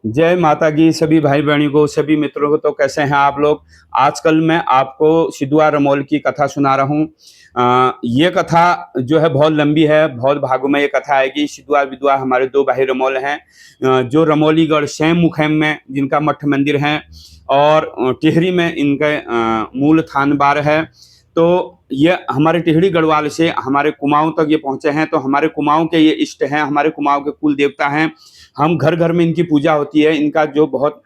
जय माता की सभी भाई बहनों को, सभी मित्रों को। तो कैसे हैं आप लोग? आजकल मैं आपको सिद्धू रमोल की कथा सुना रहा हूँ। ये कथा जो है बहुत लंबी है, बहुत भागों में ये कथा है कि सिद्धू विधवा हमारे दो भाई रमोल हैं, जो रमोलीगढ़ सैम मुखैम में जिनका मठ मंदिर है, और टिहरी में इनका मूल थान बार है। तो ये हमारे टिहरी गढ़वाल से हमारे कुमाऊं तक ये पहुंचे हैं। तो हमारे कुमाऊं के ये इष्ट हैं, हमारे कुमाऊं के कुल देवता हैं। हम घर घर में इनकी पूजा होती है। इनका जो बहुत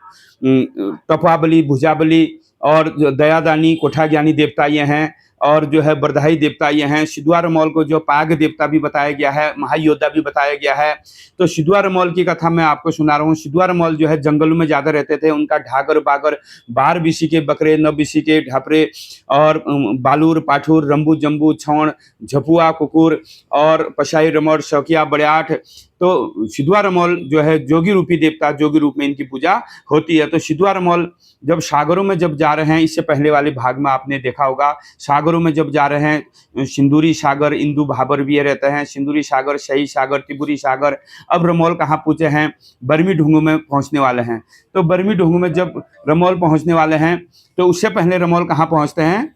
तपाबली, भुजाबली और जो दयादानी कोठा ज्ञानी देवता ये हैं, और जो है बरधाई देवता ये हैं। सिद्धू रमोल को जो पाग देवता भी बताया गया है, महायोद्धा भी बताया गया है। तो सिद्धू रमोल की कथा मैं आपको सुना रहा हूँ। सिद्धू रमोल जो है जंगलों में ज़्यादा रहते थे। उनका ढागर बागर 12 बीसी के बकरे, 9 बीसी के ढापरे, और बालूर, पाठुर, रंबू, जम्बू, छौण, झपुआ, कुकुर और पशाई, रमोर, शौकिया, बड़ियाठ। तो सिद्धू रमोल जो है जोगी रूपी देवता, जोगी रूप में इनकी पूजा होती है। तो सिद्धू रमोल जब सागरों में जब जा रहे हैं, इससे पहले वाले भाग में आपने देखा होगा, सागरों में जब जा रहे हैं, सिंदूरी सागर, इंदु भाबर भी ये रहते हैं, सिंदूरी सागर, सही सागर, त्रिपुरी सागर। अब रमोल कहाँ पहुंचे हैं? बरमी ढुंगू में पहुंचने वाले हैं। तो बरमी ढुंगू में जब रमोल पहुंचने वाले हैं, तो उससे पहले रमोल कहाँ पहुंचते हैं?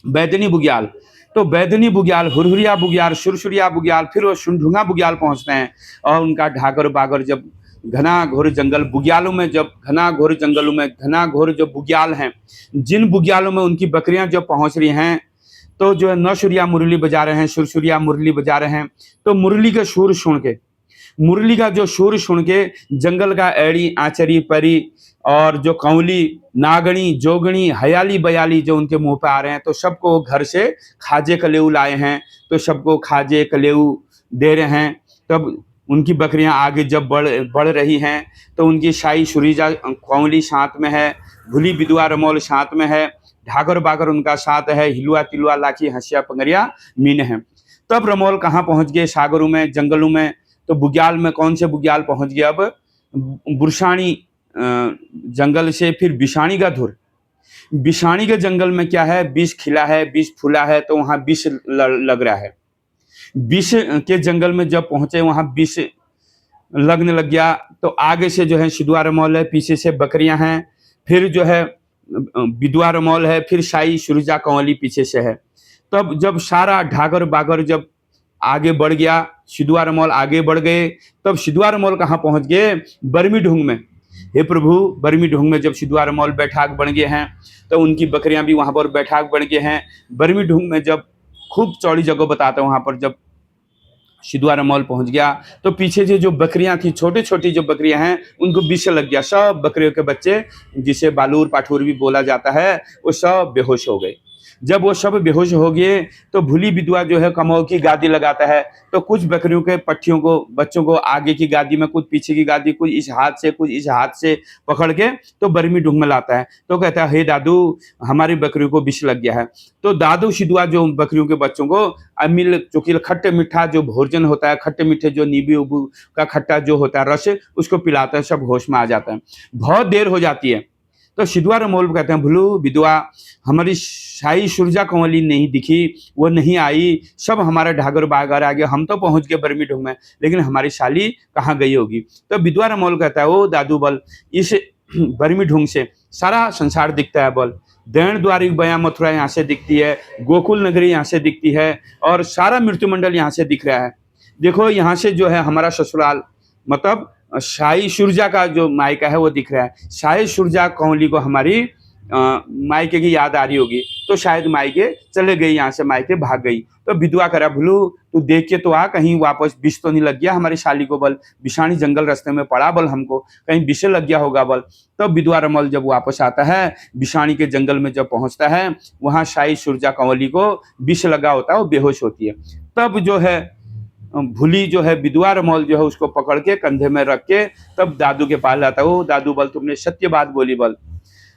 बैदनी बुग्याल। तो बैदनी बुग्याल, हुरहुरिया बुग्याल, सुरसुरिया बुग्याल, फिर वो सुनढुंगा बुग्याल पहुंचते हैं। और उनका ढागर बागर जब घना घोर जंगल, बुग्यालों में जब घना घोर जंगलों में घना घोर जो बुग्याल हैं, जिन बुग्यालों में उनकी बकरियां जब पहुंच रही हैं, तो जो है नौशुरिया मुरली बजा रहे हैं, सुरसुरिया मुरली बजा रहे हैं। तो मुरली के सुर सुन के, मुरली का जो सुर सुन के जंगल का एड़ी, आचरी, परी और जो कौली, नागणी, जोगणी, हयाली, बयाली जो उनके मुंह पे आ रहे हैं, तो सबको घर से खाजे कलेऊ लाए हैं। तो सबको खाजे कलेऊ दे रहे हैं। तब उनकी बकरियां आगे जब बढ़ बढ़ रही हैं, तो उनकी शाही सुरीजा कौली साथ में है, भूली बिदुआ रमोल साथ में है, ढागर बागर उनका साथ है, हिलुआ तिलुआ लाखी हंसिया पंगरिया मीन है। तब रमोल कहाँ पहुंच गए? सागरों में, जंगलों में। तो बुग्याल में कौन से बुग्याल पहुंच गए? अब बुरसानी जंगल से फिर बिशाणी का धुर। बिशाणी के जंगल में क्या है? विष खिला है, विष फूला है, तो वहां विष लग रहा है। विष के जंगल में जब पहुंचे, वहां विष लगने लग गया। तो आगे से जो है सिद्धू रमोल है, पीछे से बकरियां हैं, फिर जो है बिदुआ रमोल है, फिर शाही सुरजा कंवली पीछे से है। तब जब सारा ढागर बागर जब आगे बढ़ गया, सिद्धू रमोल आगे बढ़ गए, तब सिद्धू रमोल कहाँ पहुंच गए? बरमी ढुंग में। हे प्रभु, बरमी ढुंग में जब सिद्धू रमोल बैठाक बन गए हैं, तो उनकी बकरियां भी वहां पर बैठाक बन गए हैं। बरमी ढुंग में जब खूब चौड़ी जगह बताते हैं, वहां पर जब सिद्धू रमोल पहुंच गया, तो पीछे से जो बकरियां थी, छोटी छोटी जो बकरियां हैं, उनको विष लग गया। सब बकरियों के बच्चे, जिसे बालूर पाठूर भी बोला जाता है, वो सब बेहोश हो गए। जब वो सब बेहोश हो गए, तो भूली बिदुआ जो है कमौ की गादी लगाता है। तो कुछ बकरियों के पट्टियों को, बच्चों को आगे की गादी में, कुछ पीछे की गादी, कुछ इस हाथ से, कुछ इस हाथ से पकड़ के तो बरमी ढुंग में लाता है। तो कहता है, हे दादू, हमारी बकरियों को विष लग गया है। तो दादू सिद्धुआ जो बकरियों के बच्चों को अमिल चुकिल खट्टे मीठा जो भोजन होता है, खट्टे मीठे जो नींबू उबू का खट्टा जो होता है रस, उसको पिलाता है, सब होश में आ जाता है। बहुत देर हो जाती है। तो सिद्धू रमोल कहते हैं, भुलू बिदुआ, हमारी शाही सुरजा कंवली नहीं दिखी, वो नहीं आई, सब हमारा ढागर बागर आ गया, हम तो पहुंच गए बरमी ढुंग में, लेकिन हमारी शाली कहाँ गई होगी? तो बिदुआ रमोल कहता है, ओ दादू बल, इस बरमी ढुंग से सारा संसार दिखता है बल। दैन द्वारी बया मथुरा यहाँ से दिखती है, गोकुल नगरी यहाँ से दिखती है, और सारा मृत्युमंडल यहाँ से दिख रहा है। देखो यहाँ से जो है हमारा ससुराल, मतलब शाही सुरजा का जो मायका है वो दिख रहा है। शाही सुरजा कंवली को हमारी मायके की याद आ रही होगी, तो शायद मायके चले गई, यहाँ से मायके भाग गई। तो विधवा करा, भुलू तू देख के तो आ, कहीं वापस विष तो नहीं लग गया हमारी शाली को बल? बिशाणी जंगल रास्ते में पड़ा बल, हमको कहीं विष लग गया होगा बल। तब तो विधवा रमोल जब वापस आता है, बिशाणी के जंगल में जब पहुंचता है, वहां शाही सुरजा कंवली को विष लगा होता है, वो बेहोश होती है। तब जो है भूली जो है बिदुआ रमोल जो है उसको पकड़ के कंधे में रख के तब दादू के पास लाता है। ओ दादू बल, तुमने सत्य बात बोली बल।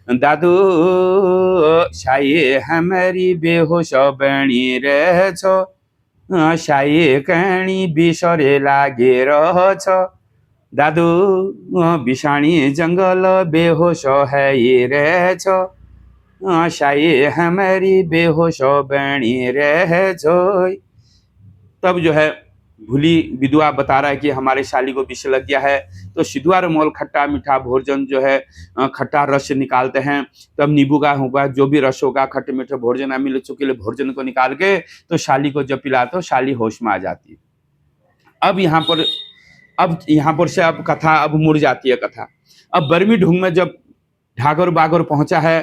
दादू, शाये हमारी बेहोश बनी रह छो, शाये कणी बिसरे लागे रह छो। दादू, बिसाणी जंगल बेहोश है ये रह छो, शाये हमारी बेहोश बनी रह छो। तब जो है भूली विधवा बता रहा है कि हमारे शाली को विष लग गया है। तो सिधुआ रमोल खट्टा मीठा भोजन जो है खट्टा रस निकालते हैं, तब नींबू का होगा जो भी रस होगा खट्टे मीठे भोजन अमिल चुकीले भोजन को निकाल के तो शाली को जब पिलाते हो शाली होश में आ जाती है। अब यहाँ पर से अब कथा अब मुड़ जाती है कथा। अब बरमी ढूंग में जब ढागर बागर पहुंचा है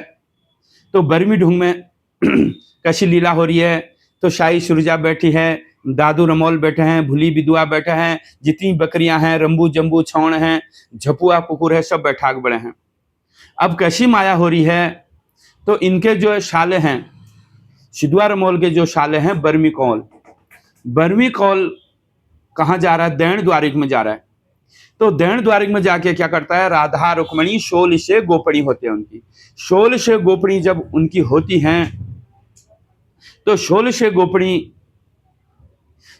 तो बरमी ढूंग में कैसी लीला हो रही है। तो शाही सुरजा बैठी है, दादू रमोल बैठे हैं, भूली विधवा बैठे हैं, जितनी बकरियां हैं, रंबू जम्बू छौण हैं, झपुआ कुकुर है, सब बैठाक बड़े हैं। अब कैसी माया हो रही है। तो इनके जो शाले हैं सिधुआ रमोल के जो शाले हैं बर्मी कौल कहाँ जा रहा है, दैन द्वारिक में जा रहा है। तो दैन द्वारिक में जाके क्या करता है, राधा रुक्मणी 16 गोपणी होते हैं उनकी। 16 गोपणी जब उनकी होती हैं तो 16 गोपणी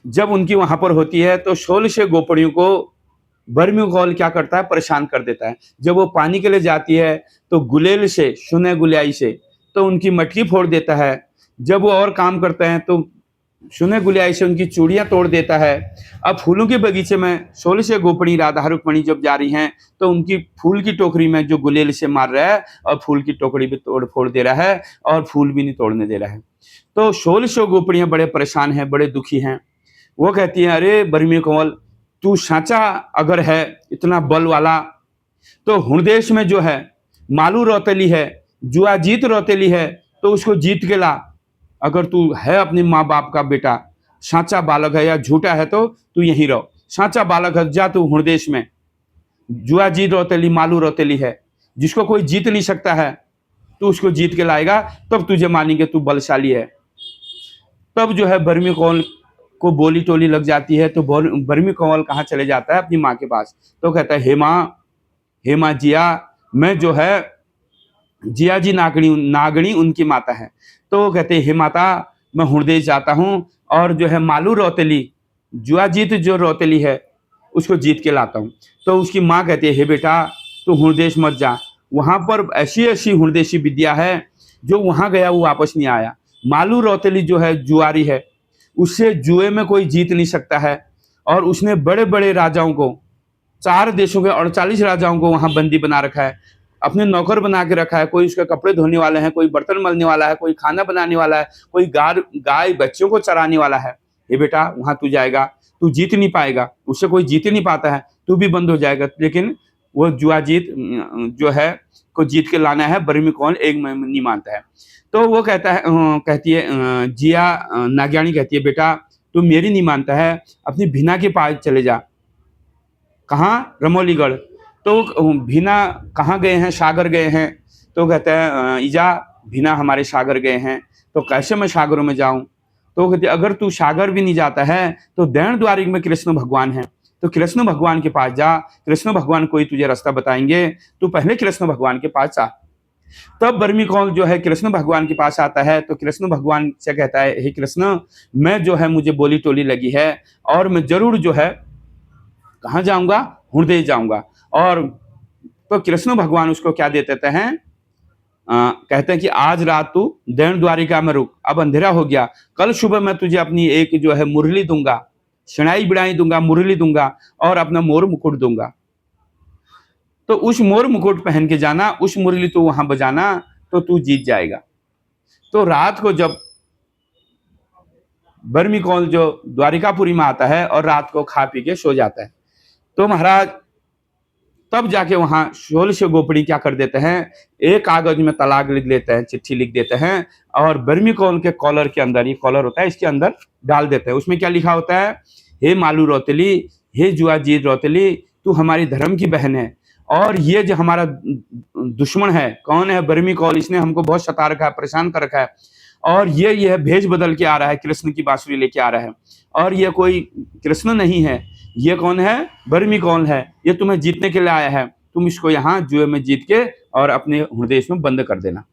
जब उनकी वहां पर होती है तो 16 गोपणियों को बर्मी कौल क्या करता है, परेशान कर देता है। जब वो पानी के लिए जाती है तो गुलेल से सुने गुलियाई से तो उनकी मटकी फोड़ देता है। जब वो और काम करते हैं तो सुने गुलियाई से उनकी चूड़ियां तोड़ देता है। अब फूलों के बगीचे में 16 गोपणी राधा रुक्मणी जब जा रही हैं तो उनकी फूल की टोकरी में जो गुलेल से मार रहा है और फूल की टोकरी भी तोड़ फोड़ दे रहा है और फूल भी नहीं तोड़ने दे रहा है। तो 16 गोपणियां बड़े परेशान हैं, बड़े दुखी हैं। वो कहती हैं, अरे बर्मी कौल तू साचा अगर है इतना बल वाला तो हुणदेश में जो है मालू रौतेली है, जुआ जीत रौतेली है, तो उसको जीत के ला। अगर तू है अपने माँ बाप का बेटा, साचा बालक है या झूठा है तो तू यहीं रहो। साचा बालक है जा तू हुणदेश में, जुआ जीत रौतेली मालू रौतेली है, जिसको कोई जीत नहीं सकता है, तू उसको जीत के लाएगा तब तुझे मानेंगे तू बलशाली है। तब जो है बर्मी कौल को बोली टोली लग जाती है। तो बर्मी कौल कहाँ चले जाता है, अपनी माँ के पास। तो कहता है, हे माँ जिया, मैं जो है जिया जी नागणी उनकी माता है। तो कहते हैं, हे माता मैं हुणदेश जाता हूँ और जो है मालू रौतेली जुआ जीत जो रौतेली है उसको जीत के लाता हूँ। तो उसकी माँ कहती है, हे बेटा तू हुणदेश मत जा, वहाँ पर ऐसी ऐसी हुणदेशी विद्या है जो वहाँ गया वो वापस नहीं आया। मालू रौतेली जो है जुआरी है, उससे जुए में कोई जीत नहीं सकता है। और उसने बड़े बड़े राजाओं को, 4 देशों के 48 राजाओं को वहां बंदी बना रखा है, अपने नौकर बना के रखा है। कोई उसके कपड़े धोने वाले हैं, कोई बर्तन मलने वाला है, कोई खाना बनाने वाला है, कोई गाय बच्चों को चराने वाला है। ये बेटा वहां तू जाएगा, तू जीत नहीं पाएगा, उससे कोई जीत ही नहीं पाता है, तू भी बंद हो जाएगा। लेकिन वो जुआ जीत जो है को जीत के लाना है, बर्मी कौल एक नहीं मानता है। तो वो कहती है जिया नागयानी कहती है, बेटा तू मेरी नहीं मानता है, अपनी भीना के पास चले जा। कहाँ, रमोलीगढ़। तो भीना कहाँ गए हैं, सागर गए हैं। तो कहते हैं, ईजा भीना हमारे सागर गए हैं, तो कैसे मैं सागरों में जाऊं। तो कहते अगर तू सागर भी नहीं जाता है तो दैन द्वारिक में कृष्ण भगवान है, तो कृष्ण भगवान के पास जा, कृष्ण भगवान कोई तुझे रास्ता बताएंगे, तू पहले कृष्ण भगवान के पास जा। तब बर्मी कौल जो है कृष्ण भगवान के पास आता है। तो कृष्ण भगवान से कहता है, हे कृष्ण मैं जो है मुझे बोली टोली लगी है और मैं जरूर जो है कहाँ जाऊंगा, हुणदेश जाऊंगा। और तो कृष्ण भगवान उसको क्या दे देते हैं, कहते हैं कि आज रात तू दैन द्वारिका में रुक, अब अंधेरा हो गया, कल सुबह मैं तुझे अपनी एक जो है मुरली दूंगा, शनाई बिड़ाई दूंगा, मुरली दूंगा और अपना मोर मुकुट दूंगा। तो उस मोर मुकुट पहन के जाना, उस मुरली तू वहां बजाना, तो तू जीत जाएगा। तो रात को जब बर्मी कौल जो द्वारिकापुरी में आता है और रात को खा पी के सो जाता है, तो महाराज तब जाके वहां 16 गोपड़ी क्या कर देते हैं, एक कागज में तलाक लिख लेते हैं, चिट्ठी लिख देते हैं और बर्मी कौल के कॉलर के अंदर, ये कॉलर होता है इसके अंदर डाल देते हैं। उसमें क्या लिखा होता है, हे मालू रौतेली, हे जुआ जीत रौतेली, तू हमारी धर्म की बहन है और ये जो हमारा दुश्मन है, कौन है, बर्मी कौल, इसने हमको बहुत सता रखा है, परेशान कर रखा है और ये भेष बदल के आ रहा है, कृष्ण की बांसुरी लेके आ रहा है और ये कोई कृष्ण नहीं है, ये कौन है, बर्मी कौल है, ये तुम्हें जीतने के लिए आया है, तुम इसको यहाँ जुए में जीत के और अपने हृदय में बंद कर देना।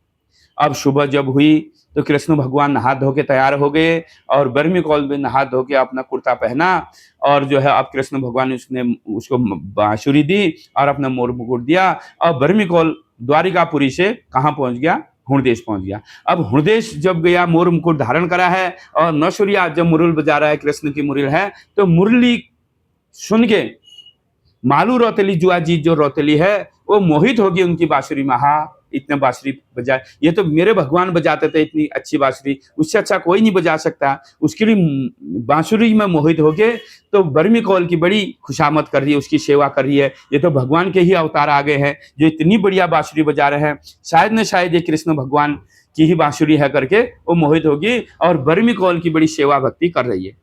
अब सुबह जब हुई तो कृष्ण भगवान नहा धो के तैयार हो गए और बर्मी कौल भी नहा धो के अपना कुर्ता पहना और जो है अब कृष्ण भगवान ने उसको बांसुरी दी और अपना मोर मुकुट दिया और बर्मी कौल द्वारिकापुरी से कहाँ पहुंच गया, हुणदेश पहुंच गया। अब हुणदेश जब गया, मोर मुकुट धारण करा है और नौशरिया जब मुरल बजा रहा है, कृष्ण की मुरली है, तो मुरली सुन के मालू रौतेली जुआ जीत जो रौतेली है वो मोहित होगी उनकी बांसुरी में। हाँ, इतने बांसुरी बजाए, ये तो मेरे भगवान बजाते थे इतनी अच्छी बांसुरी, उससे अच्छा कोई नहीं बजा सकता। उसके लिए बांसुरी में मोहित होके तो बर्मी कौल की बड़ी खुशामद कर रही है, उसकी सेवा कर रही है। ये तो भगवान के ही अवतार आ गए हैं जो इतनी बढ़िया बांसुरी बजा रहे हैं, शायद न शायद ये कृष्ण भगवान की ही बांसुरी है करके वो मोहित होगी और बर्मी कौल की बड़ी सेवा भक्ति कर रही है।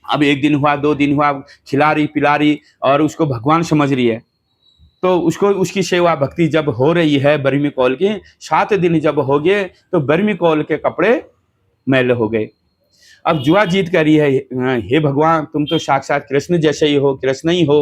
अब एक दिन हुआ, 2 दिन हुआ, खिला रही पिला रही और उसको भगवान समझ रही है। तो उसको उसकी सेवा भक्ति जब हो रही है बर्मी कौल की, 7 दिन जब हो गए तो बर्मी कौल के कपड़े मैले हो गए। अब जुआ जीत कह रही है, हे भगवान तुम तो साक्षात कृष्ण जैसे ही हो, कृष्ण ही हो,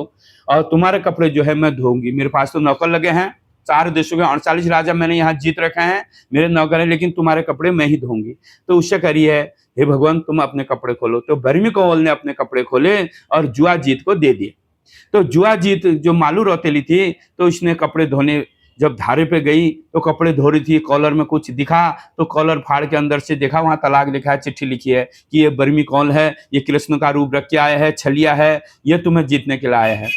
और तुम्हारे कपड़े जो है मैं धोऊंगी। मेरे पास तो नौकर लगे हैं, 4 देशों के 48 राजा मैंने यहाँ जीत रखे हैं, मेरे नौकर हैं, लेकिन तुम्हारे कपड़े मैं ही धोऊंगी। तो उससे कह रही है, हे भगवान तुम अपने कपड़े खोलो। तो बर्मी कौल ने अपने कपड़े खोले और जुआ जीत को दे दिए। तो जुआ जीत जो मालू रौतेली थी, तो इसने कपड़े धोने जब धारे पे गई तो कपड़े धो रही थी, कॉलर में कुछ दिखा तो कॉलर फाड़ के अंदर से देखा, वहां तलाक लिखा है, चिट्ठी लिखी है कि ये बर्मी कौन है, ये कृष्ण का रूप रख के आया है, छलिया है, ये तुम्हें जीतने के लिए आया है।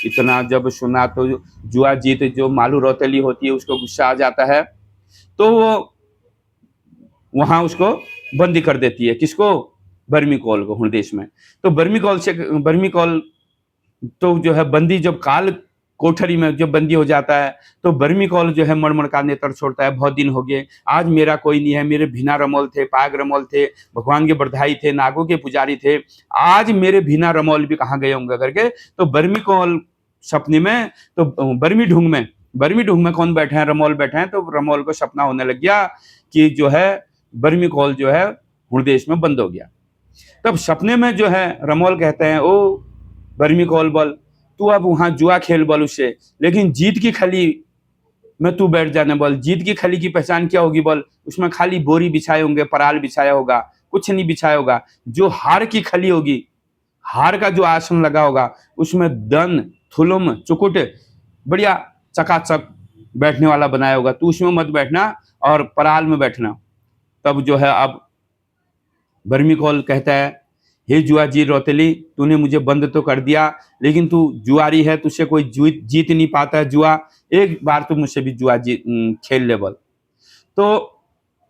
इतना जब सुना तो जुआ जीत जो मालू रौतेली होती है उसको गुस्सा आ जाता है, तो वो वहां उसको बंदी कर देती है। किसको? बर्मी कौल को, हुणदेश में। तो बर्मी कौल तो जो है बंदी जब काल कोठरी में जब बंदी हो जाता है तो बर्मी कौल जो है मड़मड़ का नेत्र छोड़ता है, बहुत दिन हो गए, आज मेरा कोई नहीं है, मेरे भीना रमोल थे, पाग रमोल थे, भगवान के बरधाई थे, नागों के पुजारी थे, आज मेरे भीना रमोल भी कहाँ गए होंगे करके। तो बर्मी कौल सपने में, तो बर्मी ढूंग में कौन बैठे हैं? रमोल बैठे हैं। तो रमोल को सपना होने लग गया कि जो है बर्मी कौल जो है हुणदेश में बंद हो गया। तब सपने में जो है रमोल कहते हैं, ओ बर्मी कौल बोल, तू अब वहां जुआ खेल बोल उससे, लेकिन जीत की खली में तू बैठ जाने बोल। जीत की खली की पहचान क्या होगी बोल? उसमें खाली बोरी बिछाए होंगे, पराल बिछाया होगा, कुछ नहीं बिछाया होगा। जो हार की खली होगी, हार का जो आसन लगा होगा, उसमें दन थुलुम चुकुट बढ़िया चकाचक बैठने वाला बनाया होगा, तू उसमें मत बैठना और पराल में बैठना। तब जो है अब बर्मी कौल कहता है, हे जुआ जी रौतेली, तूने मुझे बंद तो कर दिया, लेकिन तू जुआरी है, तुझसे कोई जीत नहीं पाता है जुआ, एक बार तू मुझसे भी जुआ खेल ले बोल। तो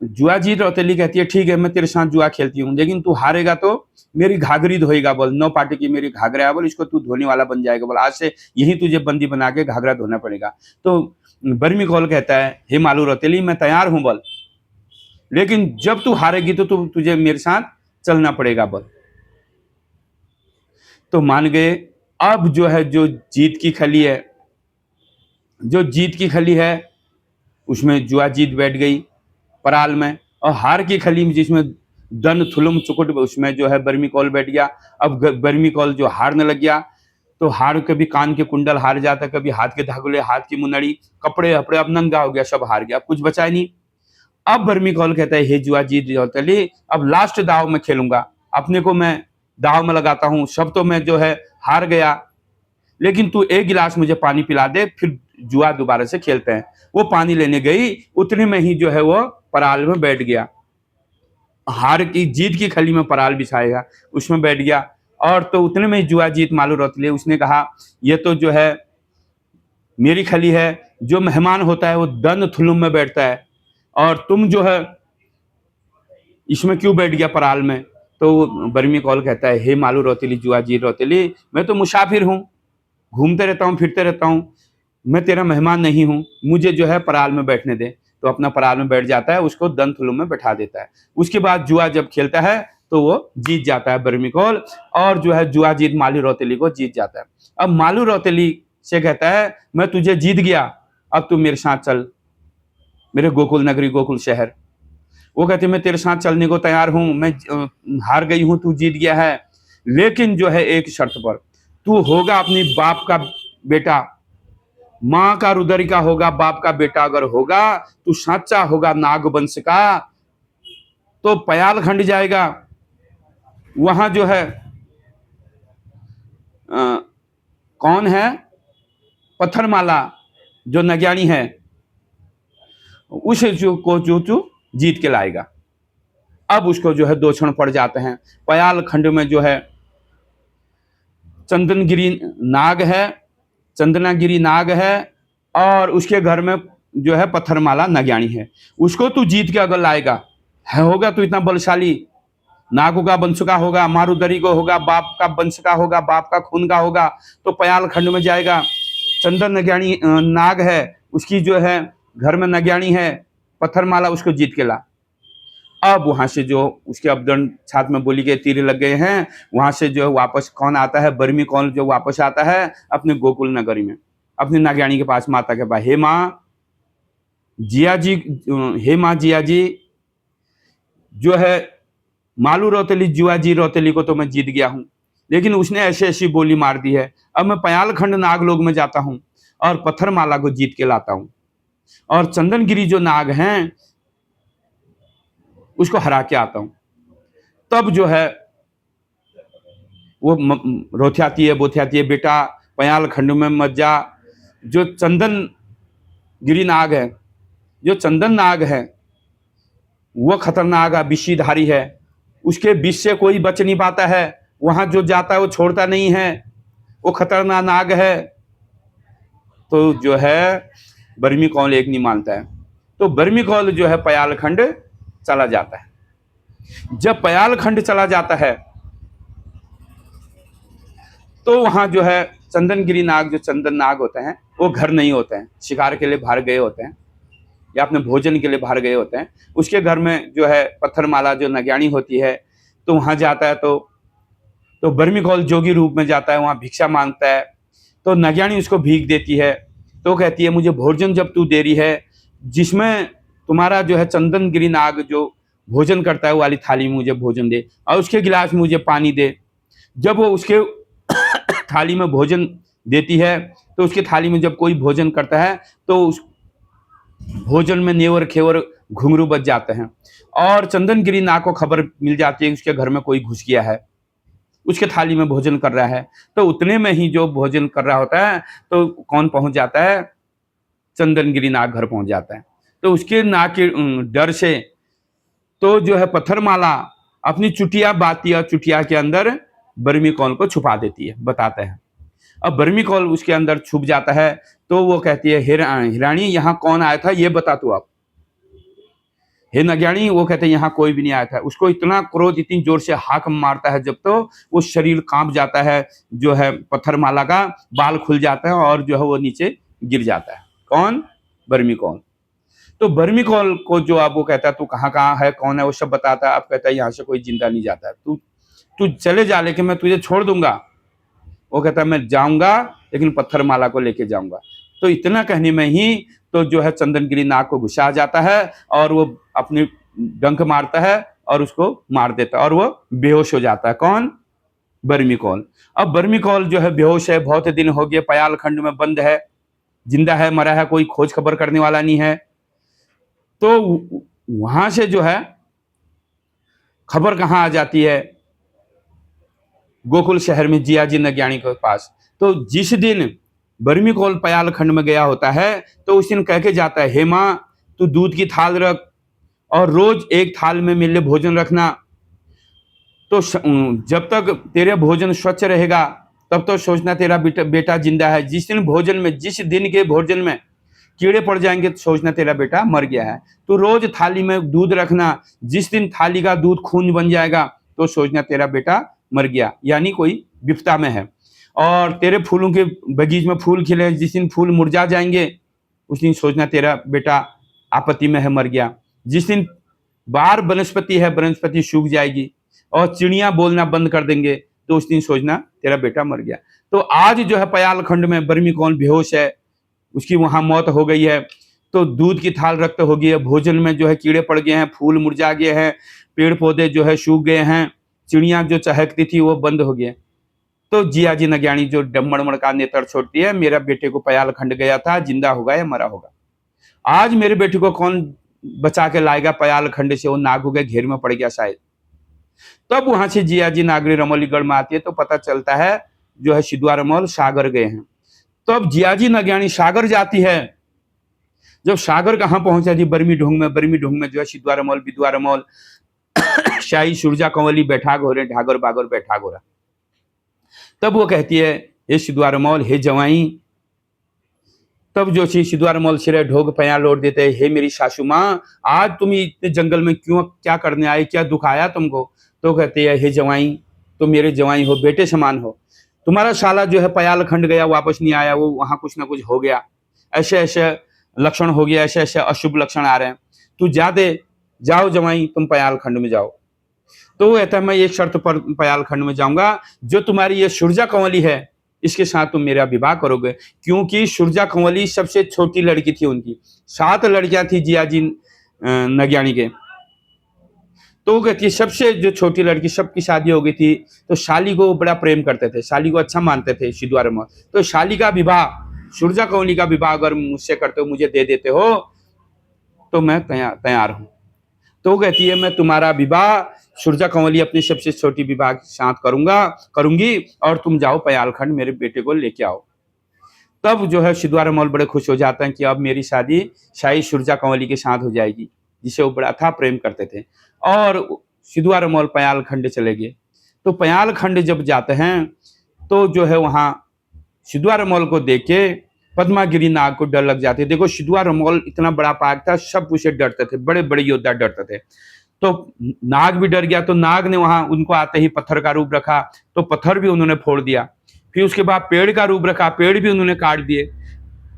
जुआ जी रौतेली कहती है, ठीक है मैं तेरे साथ जुआ खेलती हूँ, लेकिन तू हारेगा तो मेरी घाघरी धोएगा बोल। 9 पार्टी की मेरी घाघरा है बोल, इसको तू धोने वाला बन जाएगा बोल, आज से यही तुझे बंदी बना के घाघरा धोना पड़ेगा। तो बर्मी कौल कहता है, हे मालू रौतेली मैं तैयार हूं बोल, लेकिन जब तू हारेगी तो तुझे मेरे साथ चलना पड़ेगा बोल। तो मान गए। अब जो है जो जीत की खली है, जो जीत की खली है उसमें जुआ जीत बैठ गई पराल में, और हार की खली में जिसमें दन थुलुम चुकुट, उसमें जो है बर्मी कौल बैठ गया। अब बर्मी कौल जो हारने लग गया, तो हार कभी कान के कुंडल हार जाता, कभी हाथ के धागुले, हाथ की मुंदड़ी, कपड़े अपड़े, अब नंगा हो गया, सब हार गया, अब कुछ बचा ही नहीं। अब बर्मी कौल कहता है, हे जुआ जीत रौतेली, अब लास्ट दाव में खेलूंगा, अपने को मैं दाव में लगाता हूं, सब तो मैं जो है हार गया, लेकिन तू एक गिलास मुझे पानी पिला दे, फिर जुआ दोबारा से खेलते हैं। वो पानी लेने गई, उतने में ही जो है वो पराल में बैठ गया, हार की जीत की खली में पराल बिछाएगा उसमें बैठ गया। और तो उतने में ही जुआ जीत मालू रौतेली, उसने कहा, ये तो जो है मेरी खली है, जो मेहमान होता है वो दन थुलुम में बैठता है, और तुम जो है इसमें क्यों बैठ गया पराल में? तो बर्मी कौल कहता है, हे मालू रौतेली, जुआ जीत रौतेली, मैं तो मुसाफिर हूँ, घूमते रहता हूँ, फिरते रहता हूँ, मैं तेरा मेहमान नहीं हूँ, मुझे जो है पराल में बैठने दे। तो अपना पराल में बैठ जाता है, उसको दन थुलुम में बैठा देता है। उसके बाद जुआ जब खेलता है तो वो जीत जाता है बर्मी कौल, और जो है जुआ जीत मालू रौतेली को जीत जाता है। अब मालू रौतेली से कहता है, मैं तुझे जीत गया, अब तू मेरे साथ चल, मेरे गोकुल नगरी, गोकुल शहर। वो कहते मैं तेरे साथ चलने को तैयार हूं, मैं हार गई हूं, तू जीत गया है, लेकिन जो है एक शर्त पर, तू होगा अपनी बाप का बेटा, माँ का रुदरी का होगा, बाप का बेटा अगर होगा, तू सच्चा होगा नाग वंश का, तो पयाल खंड जाएगा, वहां जो है कौन है, पत्थरमाला जो नज्ञानी है, उस जो जीत के लाएगा। अब उसको जो है 2 क्षण पड़ जाते हैं। पयाल खंड में जो है चंदनगिरी नाग है, चंदनागिरी नाग है, और उसके घर में जो है पत्थरमाला नग्याणी है। उसको तू जीत के अगर लाएगा, है होगा तू इतना बलशाली, नागों का वंश का होगा, मारुदरी को होगा, बाप का वंश का होगा, बाप का खून का होगा, तो पयाल खंड में जाएगा। चंदन नग्याणी नाग है, उसकी जो है घर में नग्याणी है, पत्थरमाला, उसको जीत के ला। अब वहां से जो उसके अबदन छात में बोली गए तीर लग गए हैं, वहां से जो है वापस कौन आता है, बर्मी कौन जो वापस आता है अपने गोकुल नगरी में, अपनी नागयाणी के पास, माता के पास। हे माँ जिया जी, हे माँ जिया जी, जो है मालू रौतेली जुआ जी रौतेली को तो मैं जीत गया हूं, लेकिन उसने ऐसी ऐसी बोली मार दी है। अब मैं पयाल खंड नागलोक में जाता हूं और पत्थरमाला को जीत के लाता हूं, और चंदनगिरी जो नाग हैं उसको हरा के आता हूं। तब जो है वो रोथियाती है, बोथियाती है, बेटा पयाल खंड में मत जा। जो चंदन गिरी नाग है, जो चंदन नाग है, वो खतरनाक विषधारी है, उसके विष से कोई बच नहीं पाता है, वहां जो जाता है वो छोड़ता नहीं है, वो खतरनाक नाग है। तो जो है बर्मी कौल एक नहीं मानता है, तो बर्मी कौल जो है पयाल खंड चला जाता है। जब पयाल खंड चला जाता है तो वहां जो है चंदनगिरी नाग, जो चंदन नाग होते हैं, वो घर नहीं होते हैं, शिकार के लिए बाहर गए होते हैं या अपने भोजन के लिए बाहर गए होते हैं। उसके घर में जो है पत्थरमाला जो नग्याणी होती है, तो वहां जाता है, तो बर्मी कौल जोगी रूप में जाता है, वहां भिक्षा मांगता है। तो नग्याणी उसको भीख देती है, तो कहती है मुझे भोजन जब तू दे रही है, जिसमें तुम्हारा जो है चंदनगिरी नाग जो भोजन करता है, वो वाली थाली में मुझे भोजन दे, और उसके गिलास में मुझे पानी दे। जब वो उसके थाली में भोजन देती है, तो उसकी थाली में जब कोई भोजन करता है तो उस भोजन में नेवर खेवर घुंघरू बज जाते हैं, और चंदनगिरी नाग को खबर मिल जाती है उसके घर में कोई घुस गया है, उसके थाली में भोजन कर रहा है। तो उतने में ही जो भोजन कर रहा होता है, तो कौन पहुंच जाता है, चंदनगिरी नाग घर पहुंच जाता है। तो उसके नाग के डर से तो जो है पत्थरमाला अपनी चुटिया बातिया चुटिया के अंदर बर्मी कौल को छुपा देती है, बताते हैं। अब बर्मी कौल उसके अंदर छुप जाता है, तो वो कहती है हिरानी यहाँ कौन आया था ये बता तू आप। हे नग्याणी, वो कहते हैं यहाँ कोई भी नहीं आया था। उसको इतना क्रोध, इतनी जोर से हाक मारता है जब, तो वो शरीर कांप जाता है, जो है पत्थरमाला का बाल खुल जाता है और जो है वो नीचे गिर जाता है। कौन? बर्मी कौल। तो बर्मी कौल को जो अब वो कहता है तू कहाँ कहाँ है, कौन है, वो सब बताता है। अब कहता है यहाँ से कोई जिंदा नहीं जाता है, तू तू चले जा, लेकिन मैं तुझे छोड़ दूंगा। वो कहता है मैं जाऊंगा, लेकिन पत्थरमाला को लेके जाऊंगा। तो इतना कहने में ही तो जो है चंदनगिरी नाग को गुस्सा आ जाता है, और वो अपनी डंक मारता है और उसको मार देता है, और वो बेहोश हो जाता है। कौन? बर्मी कौल। अब बर्मी कौल जो है बेहोश है, बहुत दिन हो गए, पयाल खंड में बंद है, जिंदा है मरा है कोई खोज खबर करने वाला नहीं है। तो वहां से जो है खबर कहां आ जाती है, गोकुल शहर में जिया जी नग्याणी के पास। तो जिस दिन बर्मी कौल पयाल खंड में गया होता है, तो उस दिन कह के जाता है, हे माँ तू दूध की थाल रख और रोज एक थाल में मेरे लिए भोजन रखना। तो जब तक तेरे भोजन स्वच्छ रहेगा तब तो सोचना तेरा बेटा जिंदा है। जिस दिन भोजन में, जिस दिन के भोजन में कीड़े पड़ जाएंगे तो सोचना तेरा बेटा मर गया है। तो रोज थाली में दूध रखना, जिस दिन थाली का दूध खून बन जाएगा तो सोचना तेरा बेटा मर गया, यानी कोई विपदा में है। और तेरे फूलों के बगीचे में फूल खिले, जिस दिन फूल मुरझा जाएंगे उस दिन सोचना तेरा बेटा आपत्ति में है, मर गया। जिस दिन बाहर वनस्पति है, वनस्पति सूख जाएगी और चिड़ियां बोलना बंद कर देंगे तो उस दिन सोचना तेरा बेटा मर गया। तो आज जो है पयाल खंड में बर्मी कौल बेहोश है, उसकी वहां मौत हो गई है। तो दूध की थाल रक्त हो गई है, भोजन में जो है कीड़े पड़ गए हैं, फूल मुरझा गए हैं, पेड़ पौधे जो है सूख गए हैं, चिड़ियां जो चहकती थी वो बंद हो गई। तो जिया जी नग्याणी जो डमड़मड़ का नेत्र छोड़ती है, मेरा बेटे को पयाल खंड गया था, जिंदा होगा या मरा होगा, आज मेरे बेटे को कौन बचा के लाएगा पयाल खंड से, वो नाग हो गया, घेर में पड़ गया शायद। तब वहां से जिया जी नागरी रमोलीगढ़ में आती है, तो पता चलता है जो है सिद्धू रमोल सागर गए हैं। तब जिया जी नग्याणी सागर जाती है, जब सागर कहाँ पहुंचा जी, बर्मी ढूंग में, बर्मी ढूंग में जो है सिद्धू रमोल, बिधुआ रमोल, शाही सुरजा कंवली बैठा घोरे, ढागर बागर बैठा घोरा। तब वो कहती है, हे सिद्धू रमोल, हे जवाई। तब जो सी सिद्धू रमोल सिरे ढोग पया लौट देते, हे मेरी सासू माँ, आज तुम इतने जंगल में क्यों, क्या करने आए, क्या दुख आया तुमको? तो कहते हैं, हे जवाई, तुम मेरे जवाई हो, बेटे समान हो। तुम्हारा साला जो है पयाल खंड गया, वापस नहीं आया, वो वहां कुछ ना कुछ हो गया, ऐसे ऐसे लक्षण हो गया, ऐसे ऐसे अशुभ लक्षण आ रहे हैं, तू जा दे, जाओ जवाई, तुम पयाल खंड में जाओ। तो वो कहता है, मैं एक शर्त पर पयाल खंड में जाऊंगा, जो तुम्हारी ये सुरजा कंवली है, इसके साथ तुम मेरा विवाह करोगे। क्योंकि सुरजा कंवली सबसे छोटी लड़की थी उनकी, 7 लड़कियां थी जियाजी नज्ञानी के। तो वो कहती है, सबसे जो छोटी लड़की, सबकी शादी हो गई थी, तो शाली को बड़ा प्रेम करते थे, शाली को अच्छा मानते थे सिद्धू रमोल। तो शाली का विवाह, सुरजा कंवली का विवाह अगर मुझसे करते हो, मुझे दे देते हो, तो मैं तैयार हूं। तो वो कहती है, मैं तुम्हारा विवाह सुरजा कंवली अपनी सबसे छोटी विवाह के साथ करूंगी, और तुम जाओ पयालखंड, मेरे बेटे को लेके आओ। तब जो है सिद्धू रमोल बड़े खुश हो जाते हैं कि अब मेरी शादी शाही सुरजा कंवली के साथ हो जाएगी, जिसे वो बड़ा था प्रेम करते थे। और सिद्धू रमोल पयाल खंड चले गए। तो पयाल खंड जब जाते हैं, तो जो है वहां सिद्धू रमोल को देख के पद्मागिरी नाग को डर लग जाती है। देखो सिद्धू रमोल इतना बड़ा पाक था, सब उसे डरते थे, बड़े बड़े योद्धा डरते थे। तो नाग भी डर गया, तो नाग ने वहां उनको आते ही पत्थर का रूप रखा, तो पत्थर भी उन्होंने फोड़ दिया। फिर उसके बाद पेड़ का रूप रखा, पेड़ भी उन्होंने काट दिए।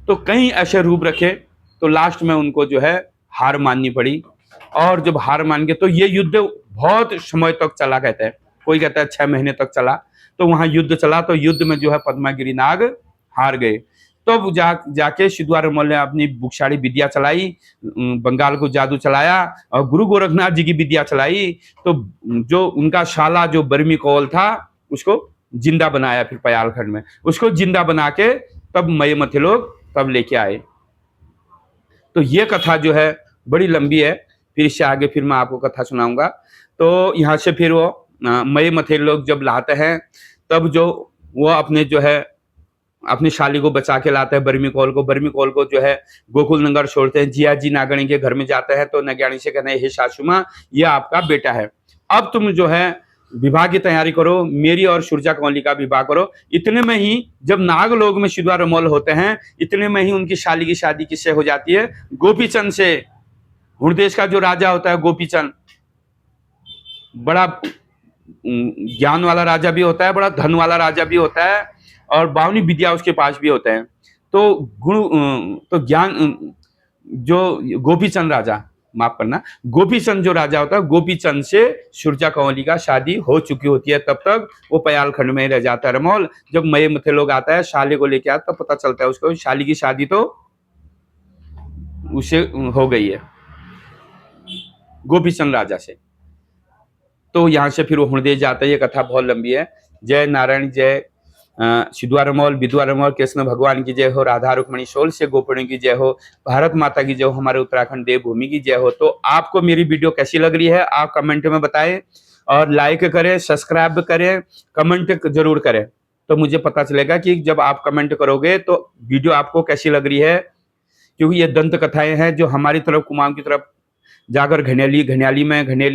तो कई ऐसे रूप रखे, तो लास्ट में उनको जो है हार माननी पड़ी। और जब हार मान गए, तो ये युद्ध बहुत समय तक चला, कहते हैं, कोई कहता है 6 महीने तक चला। तो वहां युद्ध चला, तो युद्ध में जो है पद्मागिरी नाग हार गए। तो जाके सिद्धू रमोल ने अपनी बुकशाड़ी विद्या चलाई, बंगाल को जादू चलाया, और गुरु गोरखनाथ जी की विद्या चलाई। तो जो उनका शाला जो बर्मी कौल था, उसको जिंदा बनाया, फिर पयालखंड में उसको जिंदा बना के तब मये मथे लोग तब लेके आए। तो ये कथा जो है बड़ी लंबी है, फिर इससे आगे फिर मैं आपको कथा सुनाऊंगा। तो यहाँ से फिर वो मये मथे लोग जब लाते हैं, तब जो वो अपने जो है अपनी शाली को बचा के लाते हैं, बर्मी कौल को जो है गोकुल नगर छोड़ते हैं, जियाजी नागणी के घर में जाते हैं। तो नज्ञानी से कहते हैं, हे सासू माँ, ये आपका बेटा है, अब तुम जो है विवाह की तैयारी करो, मेरी और सुरजा कंवली का विवाह करो। इतने में ही जब नागलोक में सिद्धू रमोल होते हैं, इतने में ही उनकी शाली की शादी किससे हो जाती है? गोपीचंद से। हुणदेश का जो राजा होता है गोपीचंद, बड़ा ज्ञान वाला राजा भी होता है, बड़ा धन वाला राजा भी होता है, और 52 विद्या उसके पास भी होते हैं। तो तो ज्ञान जो गोपीचंद राजा, माफ करना, गोपीचंद जो राजा होता है, गोपीचंद से सुरजा कंवली का शादी हो चुकी होती है। तब तक वो पयालखंड में ही रह जाता है रमोल। जब मये मथे लोग आता है, शाली को लेके आता, तो पता चलता है उसको शाली की शादी तो उसे हो गई है गोपीचंद राजा से। तो यहाँ से फिर वो हुणदेश जाता है। ये कथा बहुत लंबी है। जय नारायण, जय सिद्धू रमोल, बिधुआ रमोल, कृष्ण भगवान की जय हो, राधा रुक्मणी शोल से गोपियों की जय हो, भारत माता की जय हो, हमारे उत्तराखंड देवभूमि की जय हो। तो आपको मेरी वीडियो कैसी लग रही है, आप कमेंट में बताएं, और लाइक करें, सब्सक्राइब करें, कमेंट जरूर करें। तो मुझे पता चलेगा कि जब आप कमेंट करोगे तो वीडियो आपको कैसी लग रही है। क्योंकि ये दंत कथाएं हैं जो हमारी तरफ, कुमाऊं की तरफ जाकर घनियाली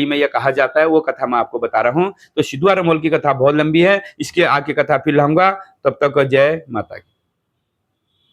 में यह कहा जाता है, वो कथा मैं आपको बता रहा हूँ। तो सिद्धू रमोल की कथा बहुत लंबी है, इसके आगे कथा फिर लाऊंगा। तब तक जय माता की।